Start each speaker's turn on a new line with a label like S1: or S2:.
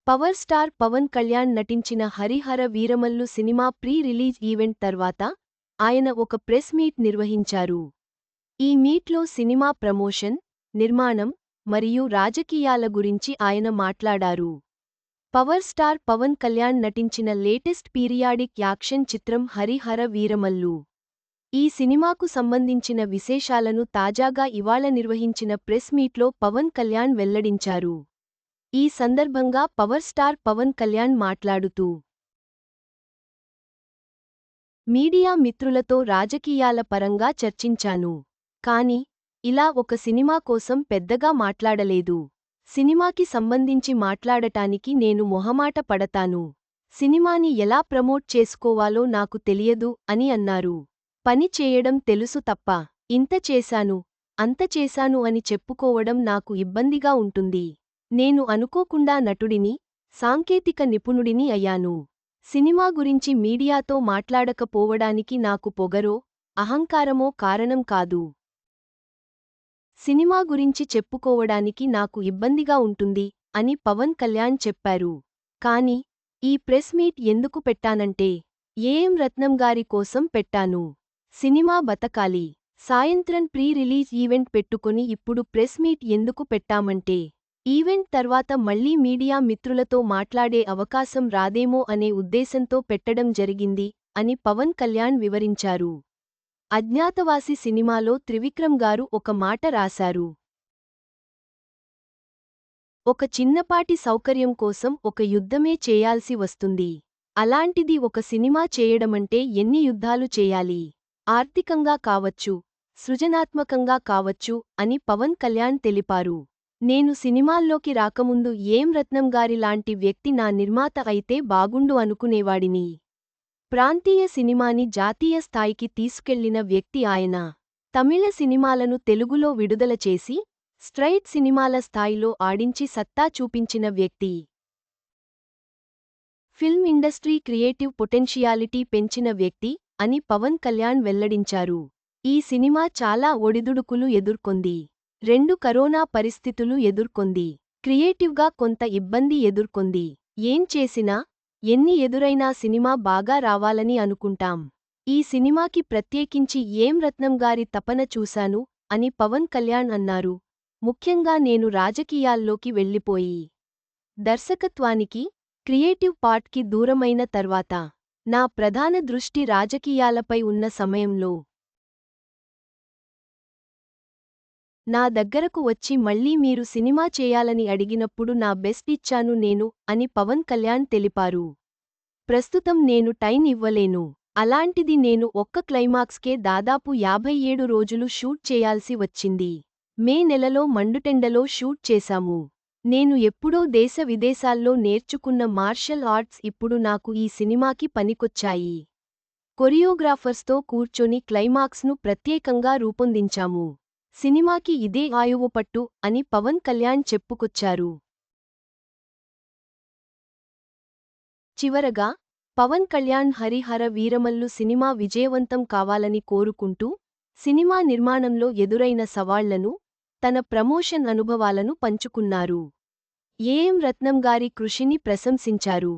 S1: Power star Pawan Kalyan నటించిన Harihara Veeramallu cinema pre release event తర్వాత ఆయన ఒక ప్రెస్ మీట్ నిర్వహించారు. ఈ మీట్లో సినిమా ప్రమోషన్, నిర్మాణం మరియు రాజకీయాల గురించి ఆయన మాట్లాడారు. పవర్ స్టార్ పవన్ కళ్యాణ్ నటించిన లేటెస్ట్ పీరియాడిక్ యాక్షన్ చిత్రం హరిహర వీరమల్లు. ఈ సినిమాకు సంబంధించిన విశేషాలను తాజాగా ఇవాళ నిర్వహించిన ప్రెస్ మీట్లో పవన్ కళ్యాణ్ వెల్లడించారు. ఈ సందర్భంగా పవర్ స్టార్ పవన్ కళ్యాణ్ మాట్లాడుతూ, మీడియా మిత్రులతో రాజకీయాల పరంగా చర్చించాను. కానీ ఇలా ఒక సినిమా కోసం పెద్దగా మాట్లాడలేదు. సినిమాకి సంబంధించి మాట్లాడటానికి నేను మొహమాట పడతాను. సినిమాని ఎలా ప్రమోట్ చేసుకోవాలో నాకు తెలియదు అని అన్నారు. పని చేయడం తెలుసు తప్ప ఇంత చేశాను, అంత చేశాను అని చెప్పుకోవడం నాకు ఇబ్బందిగా ఉంటుంది. నేను అనుకోకుండా నటుడిని, సాంకేతిక నిపుణుడిని అయ్యాను. సినిమా గురించి మీడియాతో మాట్లాడకపోవడానికి నాకు పొగరో, అహంకారమో కారణం కాదు. సినిమా గురించి చెప్పుకోవడానికి నాకు ఇబ్బందిగా ఉంటుంది అని పవన్ కళ్యాణ్ చెప్పారు. కానీ ఈ ప్రెస్ మీట్ ఎందుకు పెట్టానంటే ఏఎం రత్నం గారి కోసం పెట్టాను. సినిమా బతకాలి. సాయంత్రం ప్రీ రిలీజ్ ఈవెంట్ పెట్టుకొని ఇప్పుడు ప్రెస్ మీట్ ఎందుకు పెట్టామంటే ఈవెంట్ తర్వాత మళ్లీ మీడియా మిత్రులతో మాట్లాడే అవకాశం రాదేమో అనే ఉద్దేశంతో పెట్టడం జరిగింది అని పవన్ కళ్యాణ్ వివరించారు. అజ్ఞాతవాసి సినిమాలో త్రివిక్రమ్ గారు ఒక మాట రాశారు. ఒక చిన్నపాటి సౌకర్యం కోసం ఒక యుద్ధమే చేయాల్సి వస్తుంది. అలాంటిది ఒక సినిమా చేయడమంటే ఎన్ని యుద్ధాలు చేయాలి? ఆర్థికంగా కావచ్చు, సృజనాత్మకంగా కావచ్చు అని పవన్ కళ్యాణ్ తెలిపారు. నేను సినిమాల్లోకి రాకముందు ఏఎం రత్నం గారి లాంటి వ్యక్తి నా నిర్మాత అయితే బాగుండు అనుకునేవాడిని. ప్రాంతీయ సినిమాని జాతీయ స్థాయికి తీసుకెళ్లిన వ్యక్తి ఆయన. తమిళ సినిమాలను తెలుగులో విడుదల చేసి స్ట్రైట్ సినిమాల స్థాయిలో ఆడించి సత్తా చూపించిన వ్యక్తి. ఫిల్మ్ ఇండస్ట్రీ క్రియేటివ్ పొటెన్షియాలిటీ పెంచిన వ్యక్తి అని పవన్ కళ్యాణ్ వెల్లడించారు. ఈ సినిమా చాలా ఒడిదుడుకులు ఎదుర్కొంది. 2 కరోనా పరిస్థితులు ఎదుర్కొంది. క్రియేటివ్గా కొంత ఇబ్బంది ఎదుర్కొంది. ఏం చేసినా, ఎన్ని ఎదురైనా సినిమా బాగా రావాలని అనుకుంటాం. ఈ సినిమాకి ప్రత్యేకించి ఏఎం రత్నం గారి తపన చూశాను అని పవన్ కళ్యాణ్ అన్నారు. ముఖ్యంగా నేను రాజకీయాల్లోకి వెళ్ళిపోయి దర్శకత్వానికి, క్రియేటివ్ పార్ట్కి దూరమైన తర్వాత నా ప్రధాన దృష్టి రాజకీయాలపై ఉన్న సమయంలో నా దగ్గరకు వచ్చి మళ్లీ మీరు సినిమా చేయాలని అడిగినప్పుడు నా బెస్ట్ ఇచ్చాను నేను అని పవన్ కళ్యాణ్ తెలిపారు. ప్రస్తుతం నేను టైం ఇవ్వలేను. అలాంటిది నేను ఒక్క క్లైమాక్స్కే దాదాపు 57 రోజులు షూట్ చేయాల్సి వచ్చింది. మే నెలలో మండుటెండలో షూట్ చేశాము. నేను ఎప్పుడో దేశ విదేశాల్లో నేర్చుకున్న మార్షల్ ఆర్ట్స్ ఇప్పుడు నాకు ఈ సినిమాకి పనికొచ్చాయి. కొరియోగ్రాఫర్స్తో కూర్చొని క్లైమాక్స్ను ప్రత్యేకంగా రూపొందించాము. సినిమాకి ఇదే ఆయువు పట్టు అని పవన్ కళ్యాణ్ చెప్పుకొచ్చారు. చివరగా పవన్ కళ్యాణ్ హరిహర వీరమల్లు సినిమా విజయవంతం కావాలని కోరుకుంటూ సినిమా నిర్మాణంలో ఎదురైన సవాళ్లను, తన ప్రమోషన్ అనుభవాలను పంచుకున్నారు. ఏఎం రత్నం గారి కృషిని ప్రశంసించారు.